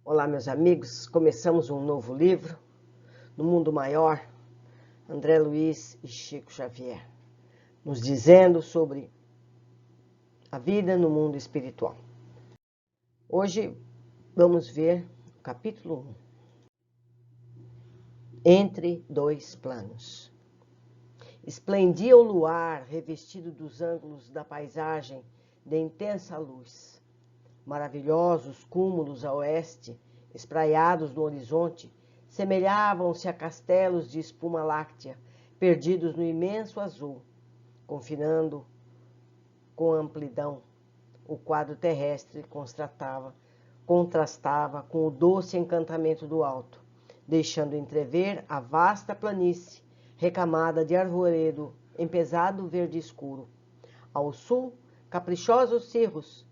Olá, meus amigos, começamos um novo livro, No Mundo Maior, André Luiz e Chico Xavier, nos dizendo sobre a vida no mundo espiritual. Hoje vamos ver o capítulo 1, Entre Dois Planos. Esplendia o luar revestido dos ângulos da paisagem de intensa luz. Maravilhosos cúmulos a oeste, espraiados no horizonte, semelhavam-se a castelos de espuma láctea, perdidos no imenso azul, confinando com amplidão. O quadro terrestre contrastava com o doce encantamento do alto, deixando entrever a vasta planície, recamada de arvoredo em pesado verde escuro. Ao sul, caprichosos cirros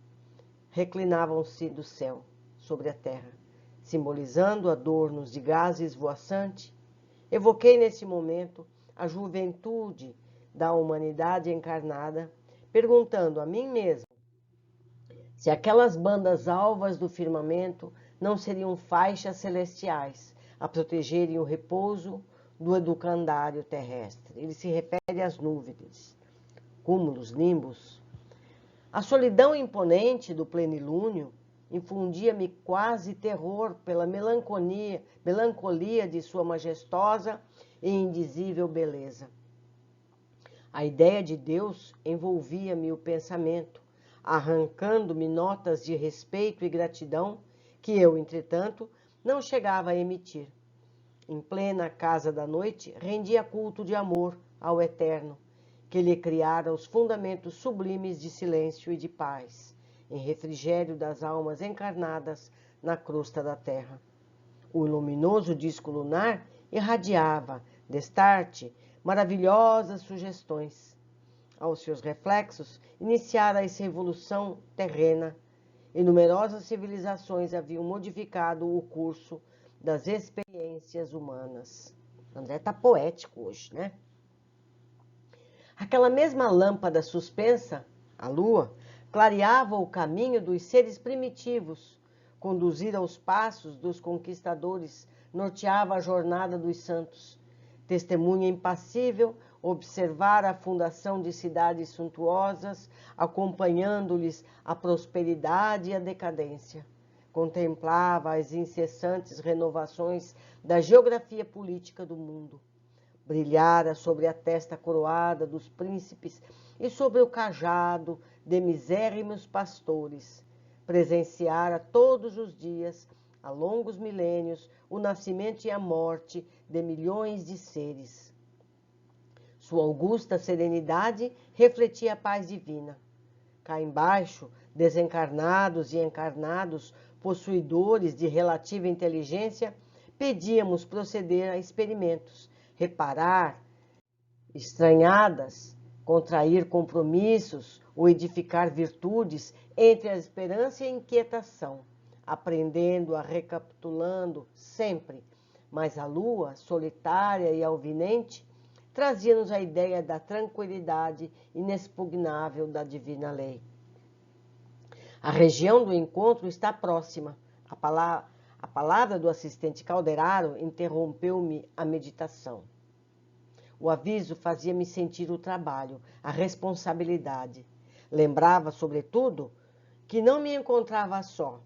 reclinavam-se do céu sobre a terra, simbolizando adornos de gás esvoaçante. Evoquei nesse momento a juventude da humanidade encarnada, perguntando a mim mesmo se aquelas bandas alvas do firmamento não seriam faixas celestiais a protegerem o repouso do educandário terrestre. Ele se refere às nuvens, cúmulos, nimbos. A solidão imponente do plenilúnio infundia-me quase terror pela melancolia de sua majestosa e indizível beleza. A ideia de Deus envolvia-me o pensamento, arrancando-me notas de respeito e gratidão que eu, entretanto, não chegava a emitir. Em plena casa da noite, rendia culto de amor ao Eterno, que lhe criara os fundamentos sublimes de silêncio e de paz, em refrigério das almas encarnadas na crosta da terra. O luminoso disco lunar irradiava, destarte, maravilhosas sugestões. Aos seus reflexos, iniciara essa evolução terrena, e numerosas civilizações haviam modificado o curso das experiências humanas. André está poético hoje, né? Aquela mesma lâmpada suspensa, a lua, clareava o caminho dos seres primitivos, conduzida aos passos dos conquistadores, norteava a jornada dos santos. Testemunha impassível, observara a fundação de cidades suntuosas, acompanhando-lhes a prosperidade e a decadência. Contemplava as incessantes renovações da geografia política do mundo. Brilhara sobre a testa coroada dos príncipes e sobre o cajado de misérrimos pastores. Presenciara todos os dias, há longos milênios, o nascimento e a morte de milhões de seres. Sua augusta serenidade refletia a paz divina. Cá embaixo, desencarnados e encarnados, possuidores de relativa inteligência, pedíamos proceder a experimentos, reparar estranhadas, contrair compromissos ou edificar virtudes entre a esperança e a inquietação, aprendendo a recapitulando sempre, mas a lua, solitária e alvinente, trazia-nos a ideia da tranquilidade inexpugnável da divina lei. A região do encontro está próxima. A palavra do assistente Calderaro interrompeu-me a meditação. O aviso fazia-me sentir o trabalho, a responsabilidade. Lembrava, sobretudo, que não me encontrava só.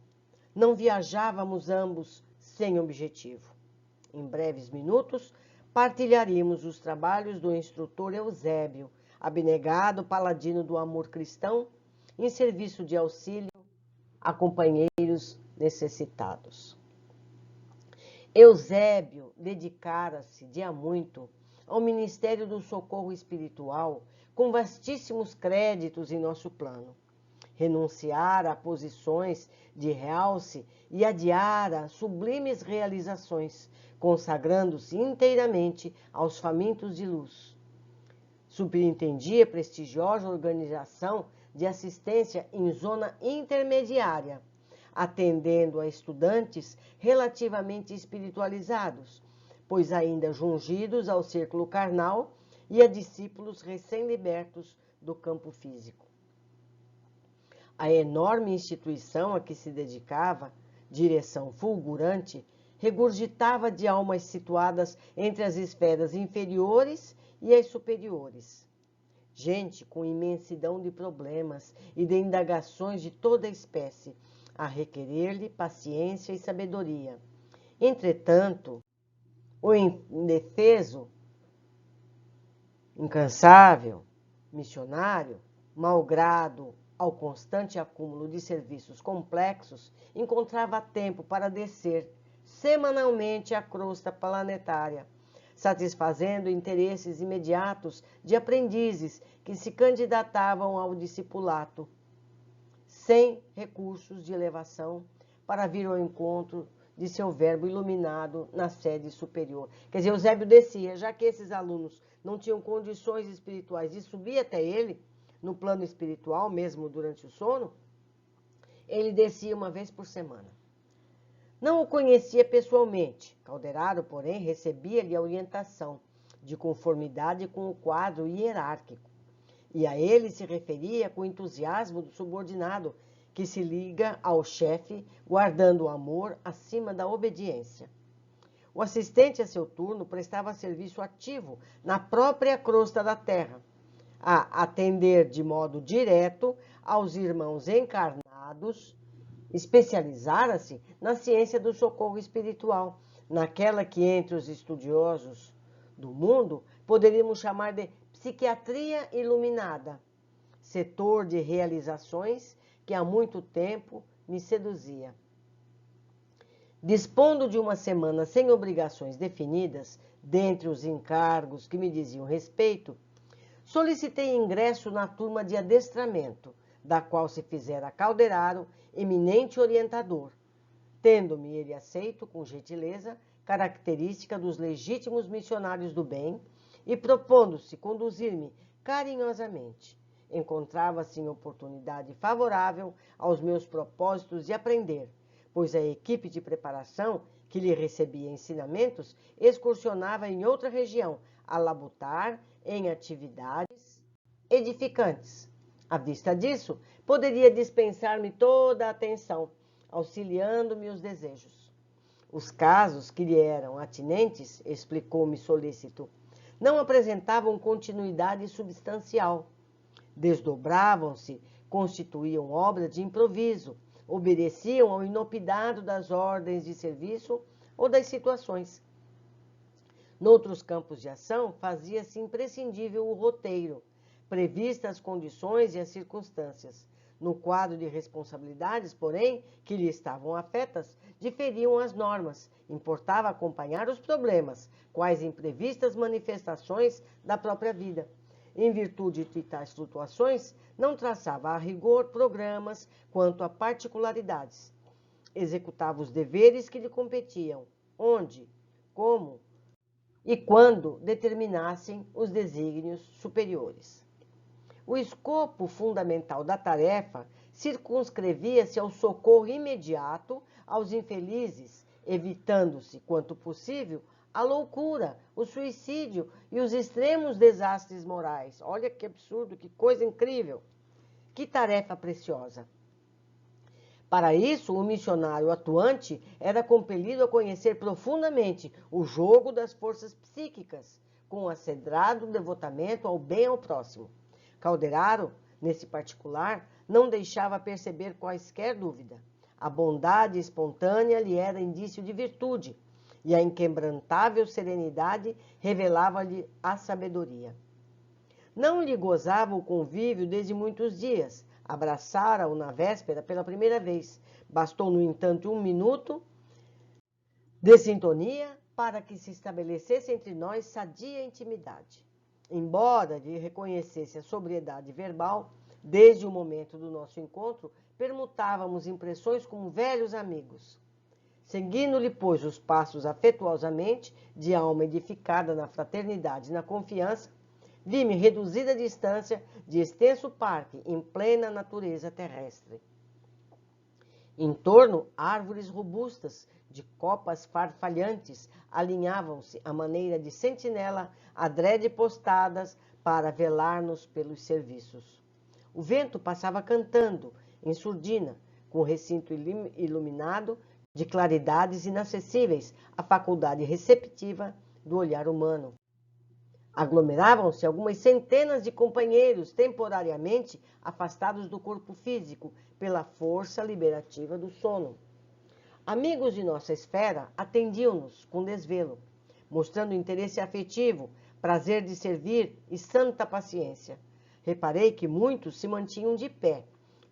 Não viajávamos ambos sem objetivo. Em breves minutos, partilharíamos os trabalhos do instrutor Eusébio, abnegado paladino do amor cristão, em serviço de auxílio a companheiros necessitados. Eusébio dedicara-se de há muito ao Ministério do Socorro Espiritual, com vastíssimos créditos em nosso plano. Renunciara a posições de realce e adiara sublimes realizações, consagrando-se inteiramente aos famintos de luz. Superintendia prestigiosa organização de assistência em zona intermediária, atendendo a estudantes relativamente espiritualizados, pois ainda jungidos ao círculo carnal, e a discípulos recém-libertos do campo físico. A enorme instituição a que se dedicava direção fulgurante, regurgitava de almas situadas entre as esferas inferiores e as superiores. Gente com imensidão de problemas e de indagações de toda espécie, a requerer-lhe paciência e sabedoria. Entretanto, o indefeso, incansável, missionário, malgrado ao constante acúmulo de serviços complexos, encontrava tempo para descer semanalmente a crosta planetária, satisfazendo interesses imediatos de aprendizes que se candidatavam ao discipulato, sem recursos de elevação para vir ao encontro de seu verbo iluminado na sede superior. Quer dizer, Eusébio descia, já que esses alunos não tinham condições espirituais de subir até ele, no plano espiritual, mesmo durante o sono, ele descia uma vez por semana. Não o conhecia pessoalmente. Calderaro, porém, recebia-lhe a orientação, de conformidade com o quadro hierárquico, e a ele se referia com entusiasmo do subordinado, que se liga ao chefe, guardando o amor acima da obediência. O assistente, a seu turno, prestava serviço ativo na própria crosta da terra, a atender de modo direto aos irmãos encarnados, especializara-se na ciência do socorro espiritual, naquela que entre os estudiosos do mundo poderíamos chamar de psiquiatria iluminada, setor de realizações que há muito tempo me seduzia. Dispondo de uma semana sem obrigações definidas, dentre os encargos que me diziam respeito, solicitei ingresso na turma de adestramento, da qual se fizera Calderaro eminente orientador, tendo-me ele aceito com gentileza, característica dos legítimos missionários do bem, e propondo-se conduzir-me carinhosamente. Encontrava-se em oportunidade favorável aos meus propósitos de aprender, pois a equipe de preparação que lhe recebia ensinamentos excursionava em outra região, a labutar em atividades edificantes. À vista disso, poderia dispensar-me toda a atenção, auxiliando-me os desejos. Os casos que lhe eram atinentes, explicou-me solícito, não apresentavam continuidade substancial. Desdobravam-se, constituíam obra de improviso, obedeciam ao inopinado das ordens de serviço ou das situações. Noutros campos de ação, fazia-se imprescindível o roteiro, previstas as condições e as circunstâncias. No quadro de responsabilidades, porém, que lhe estavam afetas, diferiam as normas. Importava acompanhar os problemas, quais imprevistas manifestações da própria vida. Em virtude de tais flutuações, não traçava a rigor programas quanto a particularidades. Executava os deveres que lhe competiam, onde, como e quando determinassem os desígnios superiores. O escopo fundamental da tarefa circunscrevia-se ao socorro imediato aos infelizes, evitando-se, quanto possível, a loucura, o suicídio e os extremos desastres morais. Olha que absurdo, que coisa incrível! Que tarefa preciosa! Para isso, o missionário atuante era compelido a conhecer profundamente o jogo das forças psíquicas, com um acedrado devotamento ao bem ao próximo. Calderaro, nesse particular, não deixava perceber quaisquer dúvida. A bondade espontânea lhe era indício de virtude, e a inquebrantável serenidade revelava-lhe a sabedoria. Não lhe gozava o convívio desde muitos dias. Abraçara-o na véspera pela primeira vez. Bastou, no entanto, 1 minuto de sintonia para que se estabelecesse entre nós sadia intimidade. Embora lhe reconhecesse a sobriedade verbal, desde o momento do nosso encontro, permutávamos impressões como velhos amigos. Seguindo-lhe, pois, os passos afetuosamente, de alma edificada na fraternidade e na confiança, vi-me reduzida a distância de extenso parque em plena natureza terrestre. Em torno, árvores robustas, de copas farfalhantes, alinhavam-se à maneira de sentinela adrede postadas para velar-nos pelos serviços. O vento passava cantando, em surdina, com o recinto iluminado de claridades inacessíveis à faculdade receptiva do olhar humano. Aglomeravam-se algumas centenas de companheiros temporariamente afastados do corpo físico pela força liberativa do sono. Amigos de nossa esfera atendiam-nos com desvelo, mostrando interesse afetivo, prazer de servir e santa paciência. Reparei que muitos se mantinham de pé.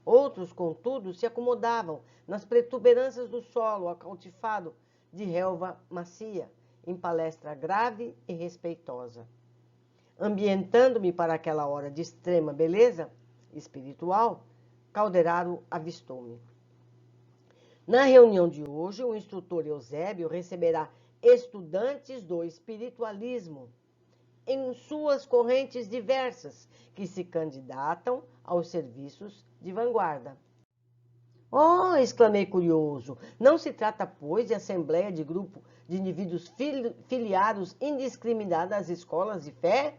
Outros, contudo, se acomodavam nas protuberâncias do solo acautifado de relva macia, em palestra grave e respeitosa. Ambientando-me para aquela hora de extrema beleza espiritual, Calderaro avistou-me. Na reunião de hoje, o instrutor Eusébio receberá estudantes do espiritualismo em suas correntes diversas, que se candidatam aos serviços de vanguarda. Oh, exclamei curioso, não se trata, pois, de assembleia de grupo de indivíduos filiados indiscriminadamente às escolas de fé?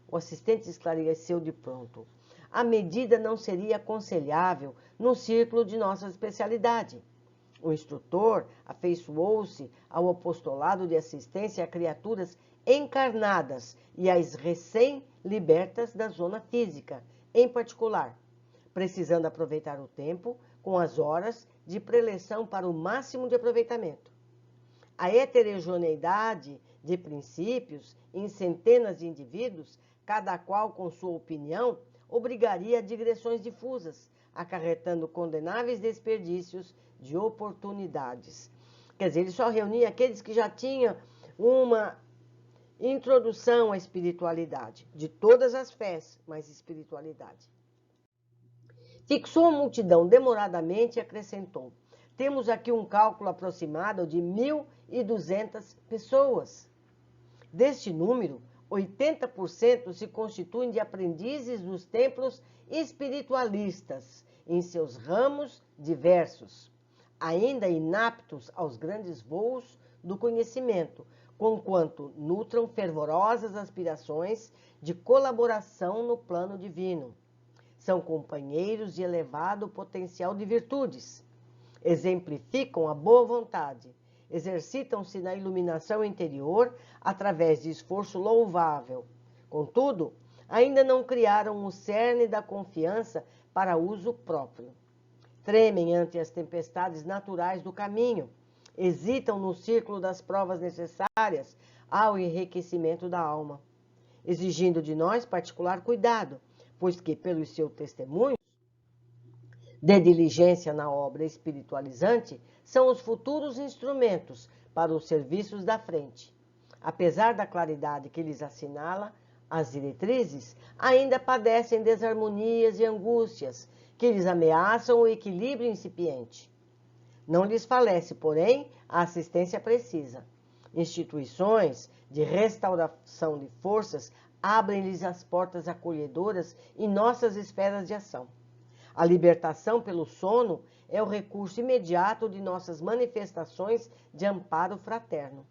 O assistente esclareceu de pronto. A medida não seria aconselhável no círculo de nossa especialidade. O instrutor afeiçoou-se ao apostolado de assistência a criaturas encarnadas e às recém-libertas da zona física, em particular, precisando aproveitar o tempo com as horas de preleção para o máximo de aproveitamento. A heterogeneidade de princípios em centenas de indivíduos, cada qual com sua opinião, obrigaria a digressões difusas, acarretando condenáveis desperdícios de oportunidades. Quer dizer, ele só reunia aqueles que já tinham uma introdução à espiritualidade, de todas as fés, mas espiritualidade. Fixou a multidão demoradamente e acrescentou: temos aqui um cálculo aproximado de 1.200 pessoas. Deste número, 80% se constituem de aprendizes dos templos espiritualistas, em seus ramos diversos, ainda inaptos aos grandes voos do conhecimento, conquanto nutram fervorosas aspirações de colaboração no plano divino. São companheiros de elevado potencial de virtudes, exemplificam a boa vontade, exercitam-se na iluminação interior através de esforço louvável. Contudo, ainda não criaram o cerne da confiança para uso próprio. Tremem ante as tempestades naturais do caminho, hesitam no círculo das provas necessárias ao enriquecimento da alma, exigindo de nós particular cuidado, pois que, pelos seus testemunhos de diligência na obra espiritualizante, são os futuros instrumentos para os serviços da frente. Apesar da claridade que lhes assinala as diretrizes, ainda padecem desarmonias e angústias que lhes ameaçam o equilíbrio incipiente. Não lhes falece, porém, a assistência precisa. Instituições de restauração de forças abrem-lhes as portas acolhedoras em nossas esferas de ação. A libertação pelo sono é o recurso imediato de nossas manifestações de amparo fraterno.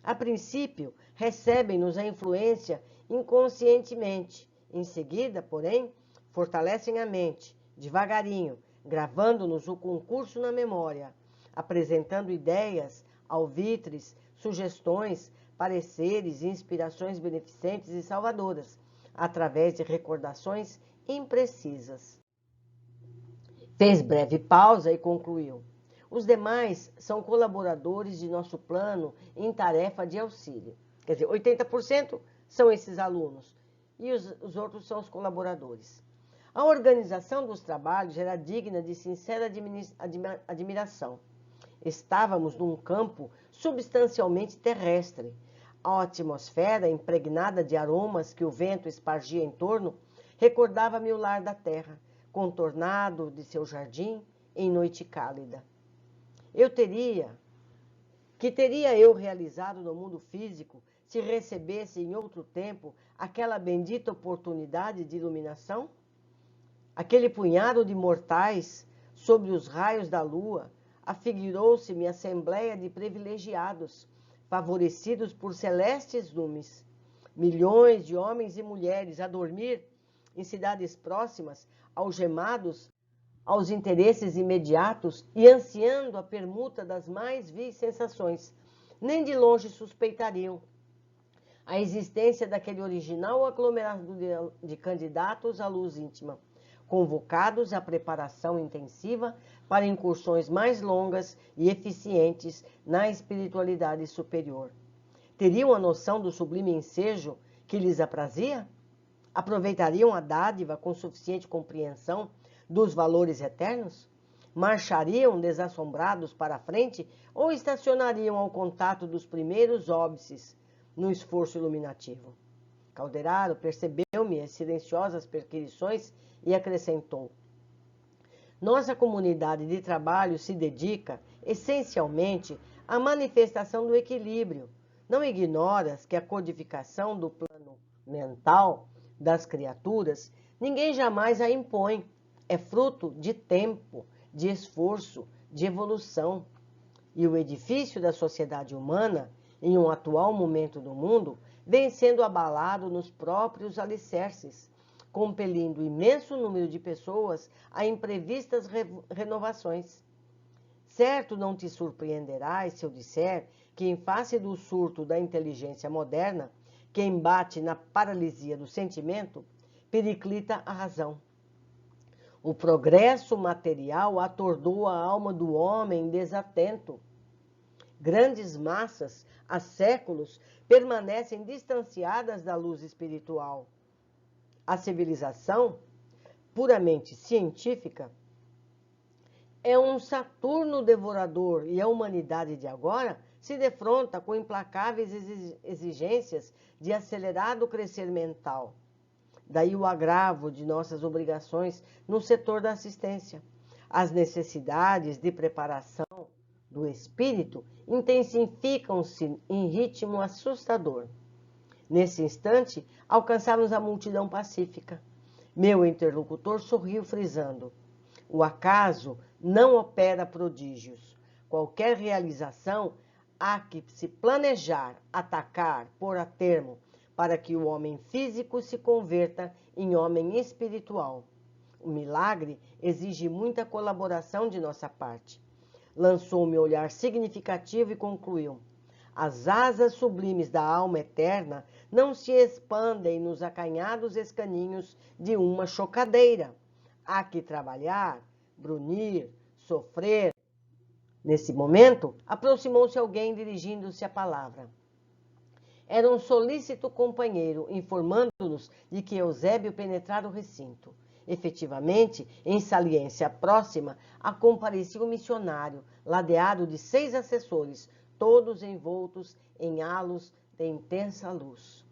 A princípio, recebem-nos a influência inconscientemente. Em seguida, porém, fortalecem a mente, devagarinho, gravando-nos o concurso na memória, apresentando ideias, alvitres, sugestões, pareceres e inspirações beneficentes e salvadoras, através de recordações imprecisas. Fez breve pausa e concluiu: os demais são colaboradores de nosso plano em tarefa de auxílio. Quer dizer, 80% são esses alunos e os outros são os colaboradores. A organização dos trabalhos era digna de sincera admiração. Estávamos num campo substancialmente terrestre. A atmosfera, impregnada de aromas que o vento espargia em torno, recordava-me o lar da terra, contornado de seu jardim em noite cálida. Que teria eu realizado no mundo físico se recebesse em outro tempo aquela bendita oportunidade de iluminação? Aquele punhado de mortais, sob os raios da lua, afigurou-se-me assembleia de privilegiados, favorecidos por celestes lumes. Milhões de homens e mulheres a dormir em cidades próximas, algemados aos interesses imediatos e ansiando a permuta das mais vis sensações, nem de longe suspeitariam a existência daquele original aglomerado de candidatos à luz íntima, convocados à preparação intensiva para incursões mais longas e eficientes na espiritualidade superior. Teriam a noção do sublime ensejo que lhes aprazia? Aproveitariam a dádiva com suficiente compreensão dos valores eternos? Marchariam desassombrados para a frente ou estacionariam ao contato dos primeiros óbices no esforço iluminativo? Calderaro percebeu-me as silenciosas perquisições e acrescentou: nossa comunidade de trabalho se dedica, essencialmente, à manifestação do equilíbrio. Não ignoras que a codificação do plano mental das criaturas, ninguém jamais a impõe. É fruto de tempo, de esforço, de evolução. E o edifício da sociedade humana, em um atual momento do mundo, vem sendo abalado nos próprios alicerces, compelindo imenso número de pessoas a imprevistas renovações. Certo não te surpreenderás se eu disser que, em face do surto da inteligência moderna, que embate na paralisia do sentimento, periclita a razão. O progresso material atordou a alma do homem desatento. Grandes massas, há séculos, permanecem distanciadas da luz espiritual. A civilização, puramente científica, é um Saturno devorador e a humanidade de agora se defronta com implacáveis exigências de acelerado crescer mental. Daí o agravo de nossas obrigações no setor da assistência. As necessidades de preparação do espírito intensificam-se em ritmo assustador. Nesse instante, alcançamos a multidão pacífica. Meu interlocutor sorriu, frisando: o acaso não opera prodígios. Qualquer realização há que se planejar, atacar, pôr a termo, para que o homem físico se converta em homem espiritual. O milagre exige muita colaboração de nossa parte. Lançou-me um olhar significativo e concluiu: as asas sublimes da alma eterna não se expandem nos acanhados escaninhos de uma chocadeira. Há que trabalhar, brunir, sofrer. Nesse momento, aproximou-se alguém dirigindo-se a palavra. Era um solícito companheiro, informando-nos de que Eusébio penetrara o recinto. Efetivamente, em saliência próxima, comparecia o missionário, ladeado de 6 assessores, todos envoltos em halos de intensa luz.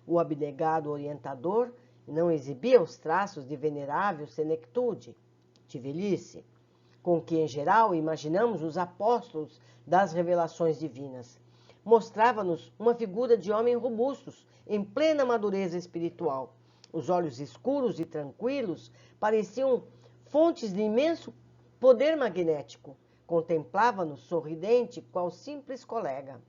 O abnegado orientador não exibia os traços de venerável senectude, de velhice, com que, em geral, imaginamos os apóstolos das revelações divinas. Mostrava-nos uma figura de homem robustos, em plena madureza espiritual. Os olhos escuros e tranquilos pareciam fontes de imenso poder magnético. Contemplava-nos sorridente, qual simples colega.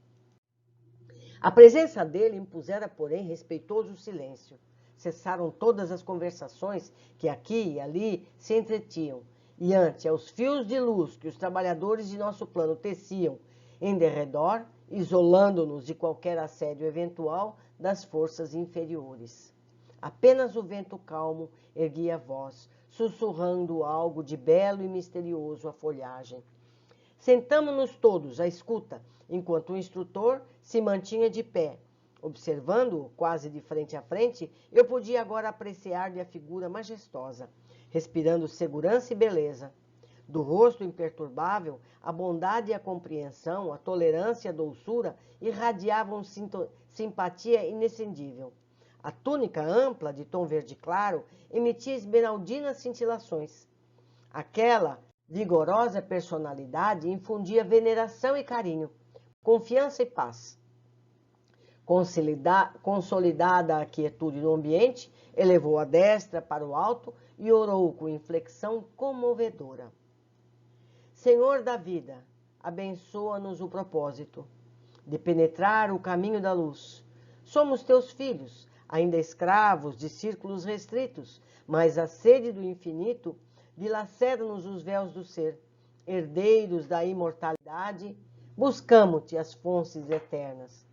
A presença dele impusera, porém, respeitoso silêncio. Cessaram todas as conversações que aqui e ali se entretinham, e ante aos fios de luz que os trabalhadores de nosso plano teciam em derredor, isolando-nos de qualquer assédio eventual das forças inferiores. Apenas o vento calmo erguia a voz, sussurrando algo de belo e misterioso à folhagem. Sentamo-nos todos à escuta, enquanto o instrutor se mantinha de pé. Observando-o quase de frente a frente, eu podia agora apreciar-lhe a figura majestosa, respirando segurança e beleza. Do rosto imperturbável, a bondade e a compreensão, a tolerância e a doçura irradiavam simpatia inescindível. A túnica ampla, de tom verde claro, emitia esmeraldinas cintilações. Aquela vigorosa personalidade infundia veneração e carinho, confiança e paz. Consolidada a quietude do ambiente, elevou a destra para o alto e orou com inflexão comovedora. Senhor da vida, abençoa-nos o propósito de penetrar o caminho da luz. Somos teus filhos, ainda escravos de círculos restritos, mas a sede do infinito dilacera-nos os véus do ser. Herdeiros da imortalidade, buscamo-te as fontes eternas.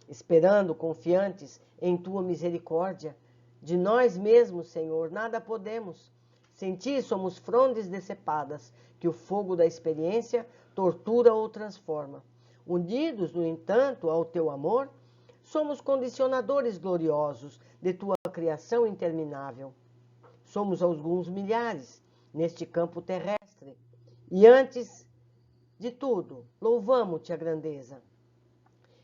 Esperando, confiantes em tua misericórdia, de nós mesmos, Senhor, nada podemos. Sem ti somos frondes decepadas, que o fogo da experiência tortura ou transforma. Unidos, no entanto, ao teu amor, somos condicionadores gloriosos de tua criação interminável. Somos alguns milhares neste campo terrestre. E antes de tudo, louvamo-te a grandeza,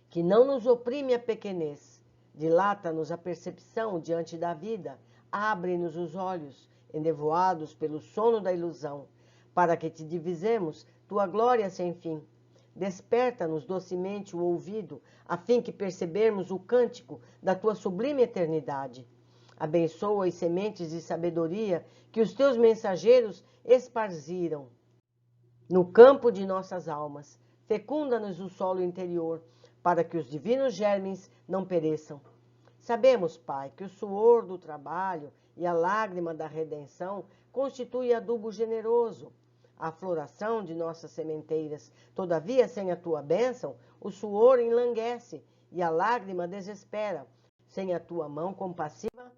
que não nos oprime a pequenez, dilata-nos a percepção diante da vida, abre-nos os olhos, ennevoados pelo sono da ilusão, para que te divisemos tua glória sem fim. Desperta-nos docemente o ouvido, a fim que percebermos o cântico da tua sublime eternidade. Abençoa as sementes de sabedoria que os teus mensageiros esparziram no campo de nossas almas. Fecunda-nos o solo interior, para que os divinos germes não pereçam. Sabemos, Pai, que o suor do trabalho e a lágrima da redenção constitui adubo generoso, a floração de nossas sementeiras. Todavia, sem a tua bênção, o suor enlanguece e a lágrima desespera. Sem a tua mão compassiva,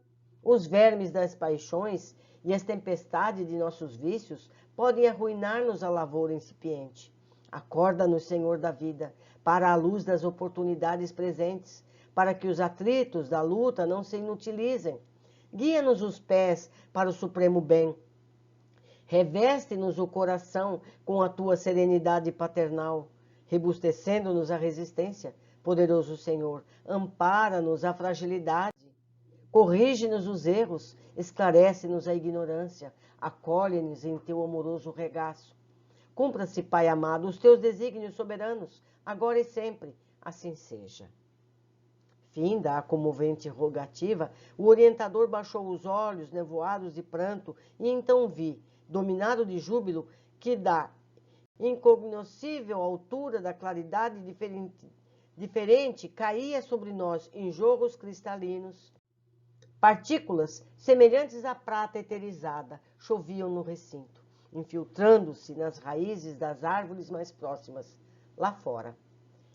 os vermes das paixões e as tempestades de nossos vícios podem arruinar-nos a lavoura incipiente. Acorda-nos, Senhor da vida, para a luz das oportunidades presentes, para que os atritos da luta não se inutilizem. Guia-nos os pés para o supremo bem. Reveste-nos o coração com a tua serenidade paternal, rebustecendo-nos a resistência. Poderoso Senhor, ampara-nos a fragilidade. Corrige-nos os erros, esclarece-nos a ignorância, acolhe-nos em teu amoroso regaço. Cumpra-se, Pai amado, os teus desígnios soberanos, agora e sempre, assim seja. Finda a comovente rogativa, o orientador baixou os olhos, nevoados de pranto, e então vi, dominado de júbilo, que da incognoscível altura da claridade diferente caía sobre nós em jorros cristalinos. Partículas semelhantes à prata eterizada choviam no recinto, infiltrando-se nas raízes das árvores mais próximas, lá fora.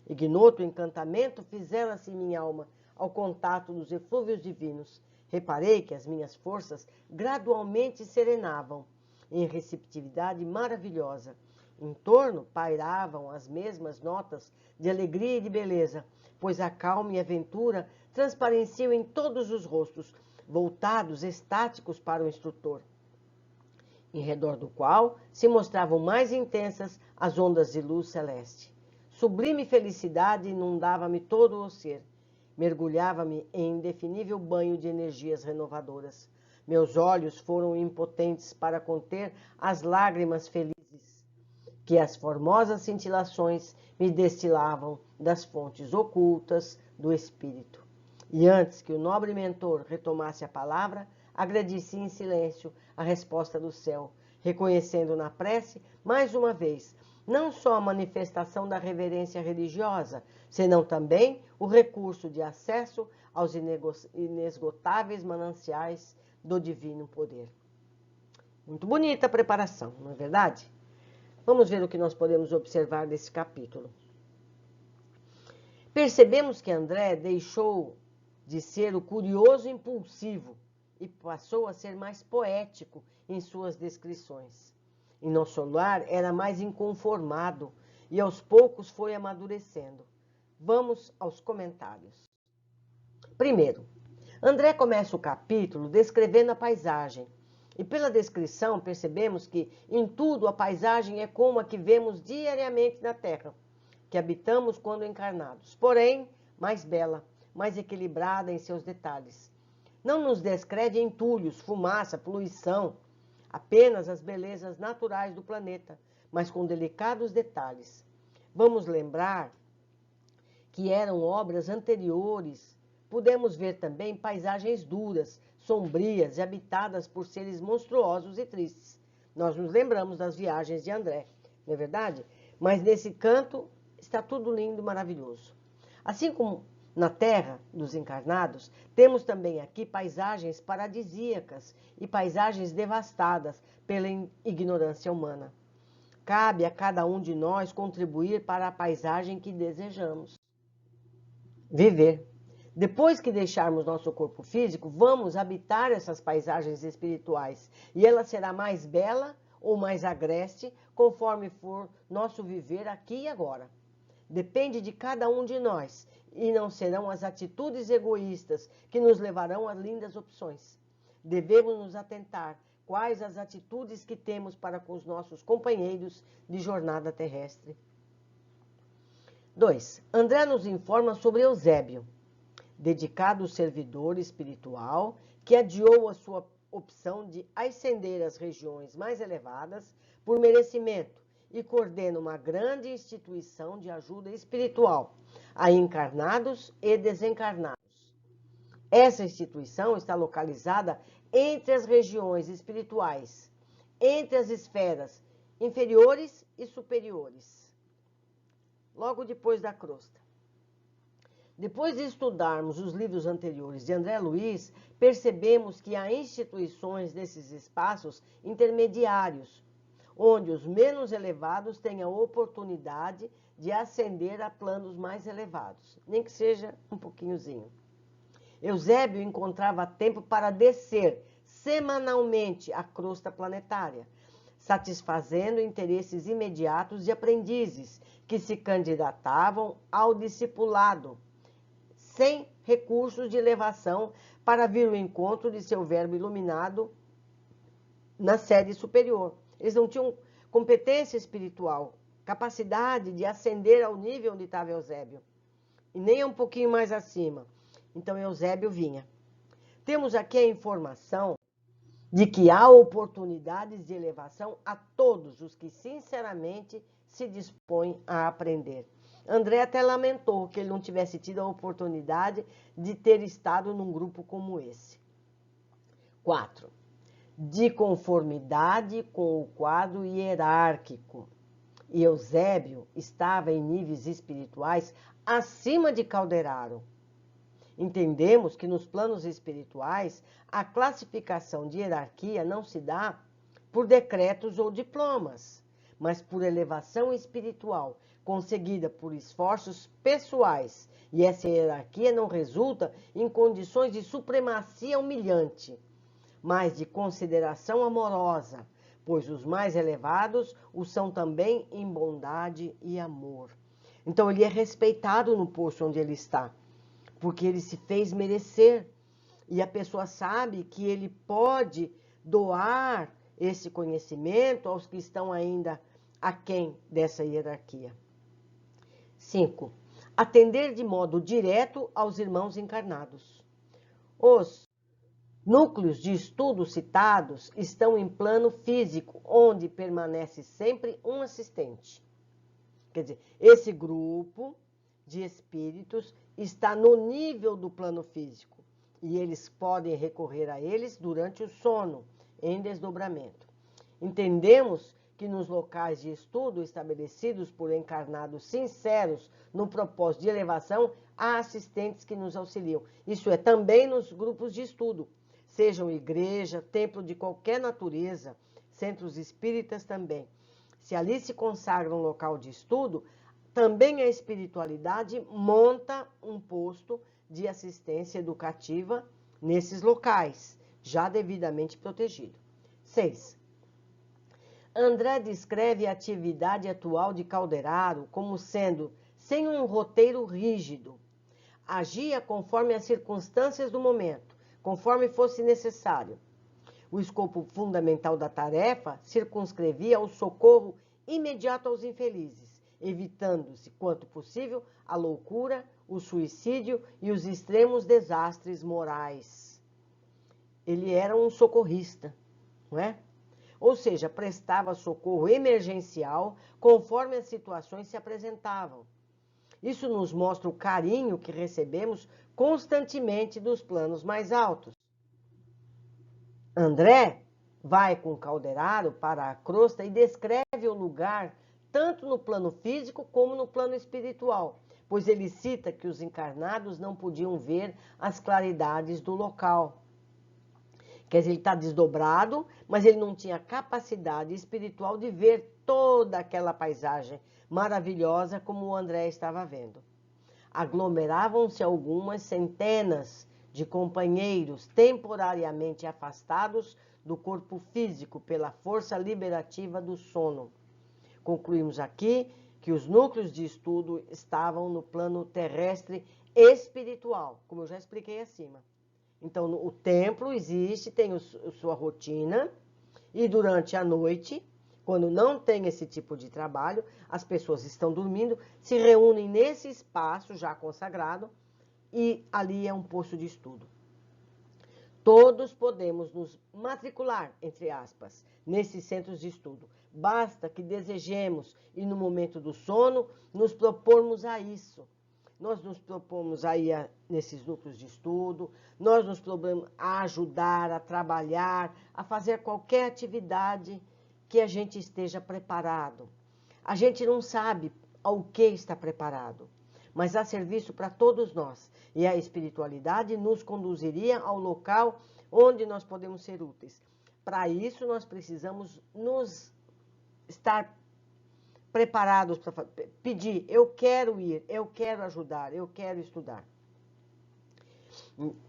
Ignoto encantamento fizera-se em minha alma ao contato dos eflúvios divinos. Reparei que as minhas forças gradualmente serenavam, em receptividade maravilhosa. Em torno pairavam as mesmas notas de alegria e de beleza, pois a calma e a ventura transpareciam em todos os rostos, voltados estáticos para o instrutor, em redor do qual se mostravam mais intensas as ondas de luz celeste. Sublime felicidade inundava-me todo o ser, mergulhava-me em indefinível banho de energias renovadoras. Meus olhos foram impotentes para conter as lágrimas felizes que as formosas cintilações me destilavam das fontes ocultas do espírito. E antes que o nobre mentor retomasse a palavra, agradeci em silêncio a resposta do céu, reconhecendo na prece, mais uma vez, não só a manifestação da reverência religiosa, senão também o recurso de acesso aos inesgotáveis mananciais do divino poder. Muito bonita a preparação, não é verdade? Vamos ver o que nós podemos observar desse capítulo. Percebemos que André deixou de ser o curioso impulsivo e passou a ser mais poético em suas descrições. Em nosso lar era mais inconformado e aos poucos foi amadurecendo. Vamos aos comentários. Primeiro, André começa o capítulo descrevendo a paisagem. E pela descrição percebemos que em tudo a paisagem é como a que vemos diariamente na Terra, que habitamos quando encarnados, porém mais bela, mais equilibrada em seus detalhes. Não nos descreve entulhos, fumaça, poluição, apenas as belezas naturais do planeta, mas com delicados detalhes. Vamos lembrar que eram obras anteriores. Pudemos ver também paisagens duras, sombrias e habitadas por seres monstruosos e tristes. Nós nos lembramos das viagens de André, não é verdade? Mas nesse canto está tudo lindo e maravilhoso. Assim como Na terra dos encarnados, temos também aqui paisagens paradisíacas e paisagens devastadas pela ignorância humana. Cabe a cada um de nós contribuir para a paisagem que desejamos viver. Depois que deixarmos nosso corpo físico, vamos habitar essas paisagens espirituais e ela será mais bela ou mais agreste conforme for nosso viver aqui e agora. Depende de cada um de nós e não serão as atitudes egoístas que nos levarão a lindas opções. Devemos nos atentar quais as atitudes que temos para com os nossos companheiros de jornada terrestre. 2. André nos informa sobre Eusébio, dedicado servidor espiritual que adiou a sua opção de ascender às regiões mais elevadas por merecimento e coordena uma grande instituição de ajuda espiritual a encarnados e desencarnados. Essa instituição está localizada entre as regiões espirituais, entre as esferas inferiores e superiores, logo depois da crosta. Depois de estudarmos os livros anteriores de André Luiz, percebemos que há instituições nesses espaços intermediários, onde os menos elevados têm a oportunidade de ascender a planos mais elevados, nem que seja um pouquinhozinho. Eusébio encontrava tempo para descer semanalmente a crosta planetária, satisfazendo interesses imediatos de aprendizes que se candidatavam ao discipulado, sem recursos de elevação para vir ao encontro de seu verbo iluminado na sede superior. Eles não tinham competência espiritual, capacidade de ascender ao nível onde estava Eusébio, e nem um pouquinho mais acima. Então Eusébio vinha. Temos aqui a informação de que há oportunidades de elevação a todos os que sinceramente se dispõem a aprender. André até lamentou que ele não tivesse tido a oportunidade de ter estado num grupo como esse. 4. De conformidade com o quadro hierárquico. E Eusébio estava em níveis espirituais acima de Calderaro. Entendemos que nos planos espirituais a classificação de hierarquia não se dá por decretos ou diplomas, mas por elevação espiritual conseguida por esforços pessoais, e essa hierarquia não resulta em condições de supremacia humilhante, mas de consideração amorosa, pois os mais elevados o são também em bondade e amor. Então ele é respeitado no posto onde ele está, porque ele se fez merecer, e a pessoa sabe que ele pode doar esse conhecimento aos que estão ainda aquém dessa hierarquia. 5. Atender de modo direto aos irmãos encarnados. Os núcleos de estudo citados estão em plano físico, onde permanece sempre um assistente. Quer dizer, esse grupo de espíritos está no nível do plano físico e eles podem recorrer a eles durante o sono, em desdobramento. Entendemos que nos locais de estudo estabelecidos por encarnados sinceros no propósito de elevação, há assistentes que nos auxiliam. Isso é, também nos grupos de estudo, sejam igreja, templo de qualquer natureza, centros espíritas também. Se ali se consagra um local de estudo, também a espiritualidade monta um posto de assistência educativa nesses locais, já devidamente protegido. 6. André descreve a atividade atual de Calderaro como sendo sem um roteiro rígido. Agia conforme as circunstâncias do momento, conforme fosse necessário. O escopo fundamental da tarefa circunscrevia o socorro imediato aos infelizes, evitando-se, quanto possível, a loucura, o suicídio e os extremos desastres morais. Ele era um socorrista, não é? Ou seja, prestava socorro emergencial conforme as situações se apresentavam. Isso nos mostra o carinho que recebemos constantemente dos planos mais altos. André vai com Calderaro para a crosta e descreve o lugar tanto no plano físico como no plano espiritual, pois ele cita que os encarnados não podiam ver as claridades do local. Quer dizer, ele está desdobrado, mas ele não tinha capacidade espiritual de ver toda aquela paisagem maravilhosa como o André estava vendo. Aglomeravam-se algumas centenas de companheiros temporariamente afastados do corpo físico pela força liberativa do sono. Concluímos aqui que os núcleos de estudo estavam no plano terrestre espiritual, como eu já expliquei acima. Então, o templo existe, tem sua rotina, e durante a noite, quando não tem esse tipo de trabalho, as pessoas estão dormindo, se reúnem nesse espaço já consagrado, e ali é um posto de estudo. Todos podemos nos matricular, entre aspas, nesses centros de estudo. Basta que desejemos e no momento do sono nos propormos a isso. Nós nos propomos aí nesses núcleos de estudo, nós nos propomos a ajudar, a trabalhar, a fazer qualquer atividade que a gente esteja preparado. A gente não sabe ao que está preparado, mas há serviço para todos nós. E a espiritualidade nos conduziria ao local onde nós podemos ser úteis. Para isso, nós precisamos nos estar preparados para pedir, eu quero ir, eu quero ajudar, eu quero estudar.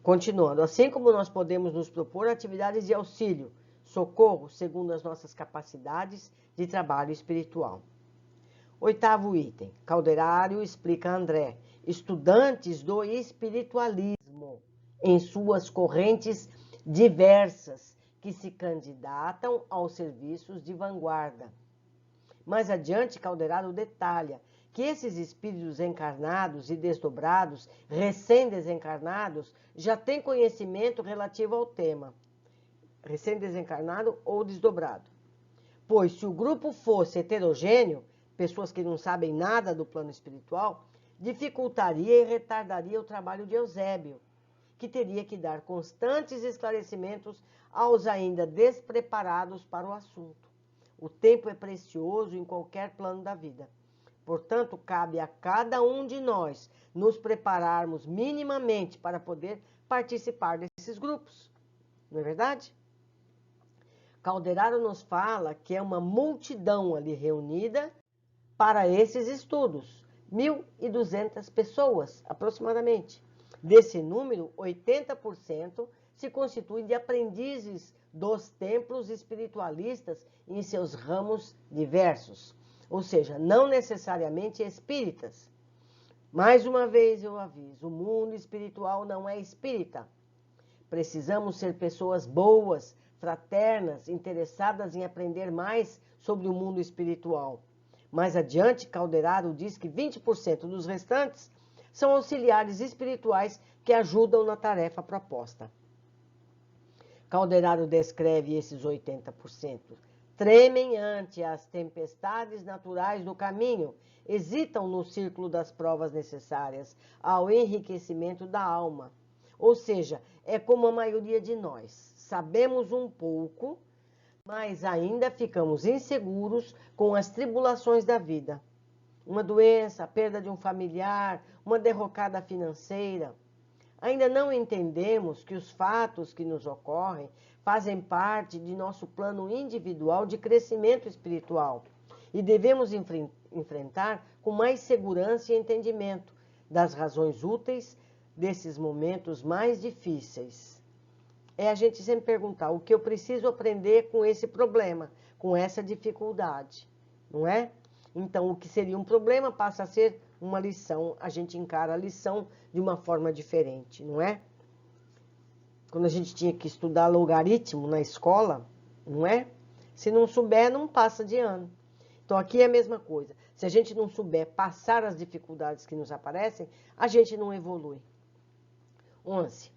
Continuando, assim como nós podemos nos propor atividades de auxílio, socorro, segundo as nossas capacidades de trabalho espiritual. 8º item, Calderaro explica a André, estudantes do espiritualismo, em suas correntes diversas, que se candidatam aos serviços de vanguarda. Mais adiante, Calderaro detalha que esses espíritos encarnados e desdobrados, recém-desencarnados, já têm conhecimento relativo ao tema, recém-desencarnado ou desdobrado. Pois se o grupo fosse heterogêneo, pessoas que não sabem nada do plano espiritual, dificultaria e retardaria o trabalho de Eusébio, que teria que dar constantes esclarecimentos aos ainda despreparados para o assunto. O tempo é precioso em qualquer plano da vida. Portanto, cabe a cada um de nós nos prepararmos minimamente para poder participar desses grupos. Não é verdade? Calderaro nos fala que é uma multidão ali reunida para esses estudos. 1.200 pessoas, aproximadamente. Desse número, 80% se constituem de aprendizes dos templos espiritualistas em seus ramos diversos, ou seja, não necessariamente espíritas. Mais uma vez eu aviso, o mundo espiritual não é espírita. Precisamos ser pessoas boas, fraternas, interessadas em aprender mais sobre o mundo espiritual. Mais adiante, Calderaro diz que 20% dos restantes são auxiliares espirituais que ajudam na tarefa proposta. Calderaro descreve esses 80%. Tremem ante as tempestades naturais do caminho, hesitam no círculo das provas necessárias ao enriquecimento da alma. Ou seja, é como a maioria de nós. Sabemos um pouco, mas ainda ficamos inseguros com as tribulações da vida. Uma doença, a perda de um familiar, uma derrocada financeira. Ainda não entendemos que os fatos que nos ocorrem fazem parte de nosso plano individual de crescimento espiritual e devemos enfrentar com mais segurança e entendimento das razões úteis desses momentos mais difíceis. É a gente sempre perguntar o que eu preciso aprender com esse problema, com essa dificuldade, não é? Então, o que seria um problema passa a ser uma lição, a gente encara a lição de uma forma diferente, não é? Quando a gente tinha que estudar logaritmo na escola, não é? Se não souber, não passa de ano. Então, aqui é a mesma coisa. Se a gente não souber passar as dificuldades que nos aparecem, a gente não evolui. 11.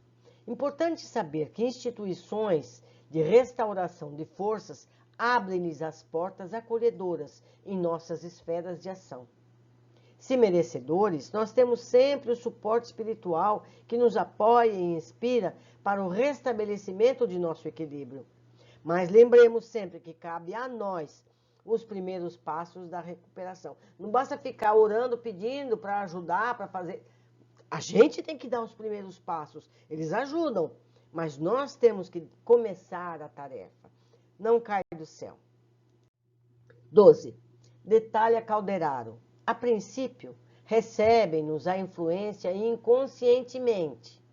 Importante saber que instituições de restauração de forças abrem-lhes as portas acolhedoras em nossas esferas de ação. Se merecedores, nós temos sempre o suporte espiritual que nos apoia e inspira para o restabelecimento de nosso equilíbrio. Mas lembremos sempre que cabe a nós os primeiros passos da recuperação. Não basta ficar orando, pedindo para ajudar, para fazer. A gente tem que dar os primeiros passos. Eles ajudam, mas nós temos que começar a tarefa. Não cai do céu. 12. Detalha Calderaro. A princípio, recebem-nos a influência inconscientemente.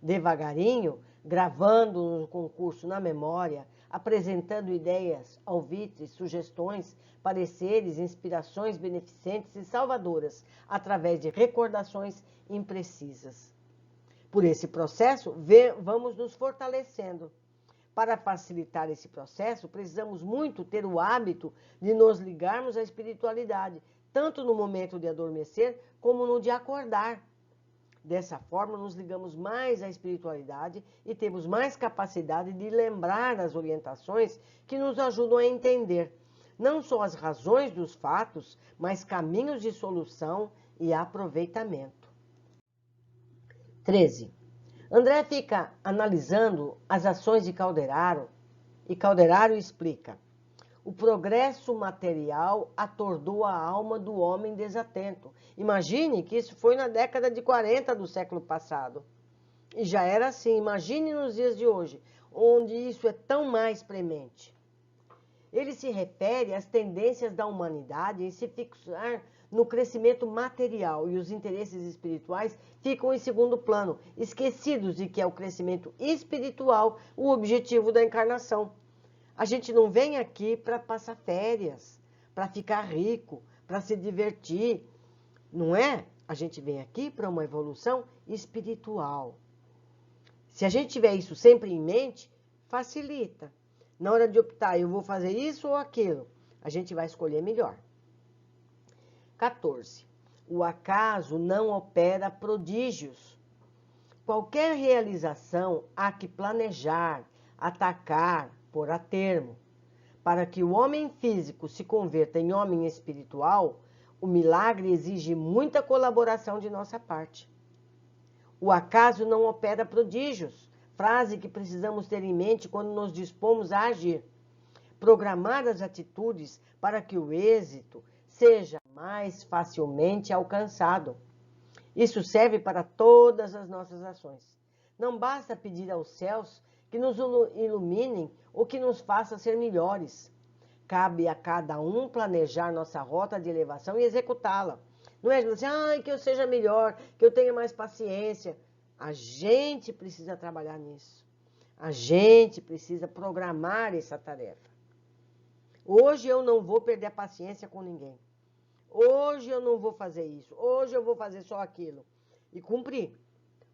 Devagarinho, gravando no concurso na memória, apresentando ideias, alvitres, sugestões, pareceres, inspirações beneficentes e salvadoras, através de recordações imprecisas. Por esse processo, vamos nos fortalecendo. Para facilitar esse processo, precisamos muito ter o hábito de nos ligarmos à espiritualidade, tanto no momento de adormecer como no de acordar. Dessa forma, nos ligamos mais à espiritualidade e temos mais capacidade de lembrar as orientações que nos ajudam a entender não só as razões dos fatos, mas caminhos de solução e aproveitamento. 13. André fica analisando as ações de Calderaro e Calderaro explica: o progresso material atordou a alma do homem desatento. Imagine que isso foi na década de 40 do século passado. E já era assim. Imagine nos dias de hoje, onde isso é tão mais premente. Ele se refere às tendências da humanidade em se fixar no crescimento material e os interesses espirituais ficam em segundo plano, esquecidos de que é o crescimento espiritual o objetivo da encarnação. A gente não vem aqui para passar férias, para ficar rico, para se divertir, não é? A gente vem aqui para uma evolução espiritual. Se a gente tiver isso sempre em mente, facilita. Na hora de optar, eu vou fazer isso ou aquilo, a gente vai escolher melhor. 14. O acaso não opera prodígios. Qualquer realização há que planejar, atacar, pôr a termo. Para que o homem físico se converta em homem espiritual, o milagre exige muita colaboração de nossa parte. O acaso não opera prodígios, frase que precisamos ter em mente quando nos dispomos a agir. Programar as atitudes para que o êxito seja mais facilmente alcançado. Isso serve para todas as nossas ações. Não basta pedir aos céus que nos iluminem ou que nos façam ser melhores. Cabe a cada um planejar nossa rota de elevação e executá-la. Não é dizer, que eu seja melhor, que eu tenha mais paciência. A gente precisa trabalhar nisso. A gente precisa programar essa tarefa. Hoje eu não vou perder a paciência com ninguém. Hoje eu não vou fazer isso. Hoje eu vou fazer só aquilo. E cumprir.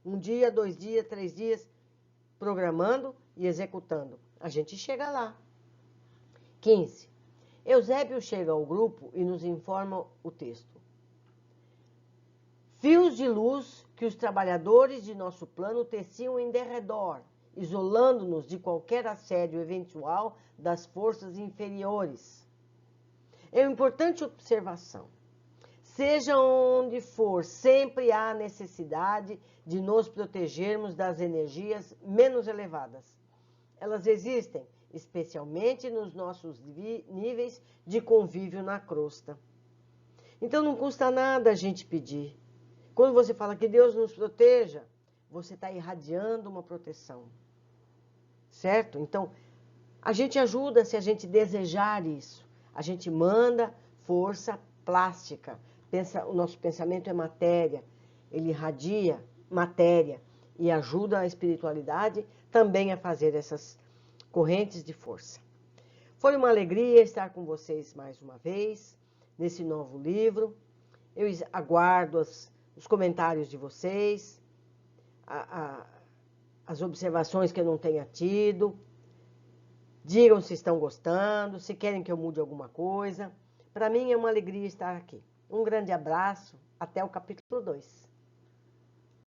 1 dia, 2 dias, 3 dias, programando e executando. A gente chega lá. 15. Eusébio chega ao grupo e nos informa o texto. Fios de luz que os trabalhadores de nosso plano teciam em derredor, isolando-nos de qualquer assédio eventual das forças inferiores. É uma importante observação. Seja onde for, sempre há necessidade de nos protegermos das energias menos elevadas. Elas existem, especialmente nos nossos níveis de convívio na crosta. Então não custa nada a gente pedir. Quando você fala que Deus nos proteja, você está irradiando uma proteção. Certo? Então, a gente ajuda se a gente desejar isso. A gente manda força plástica. O nosso pensamento é matéria. Ele irradia matéria e ajuda a espiritualidade também a fazer essas correntes de força. Foi uma alegria estar com vocês mais uma vez, nesse novo livro. Eu aguardo os comentários de vocês, as observações que eu não tenha tido. Digam se estão gostando, se querem que eu mude alguma coisa. Para mim é uma alegria estar aqui. Um grande abraço, até o capítulo 2.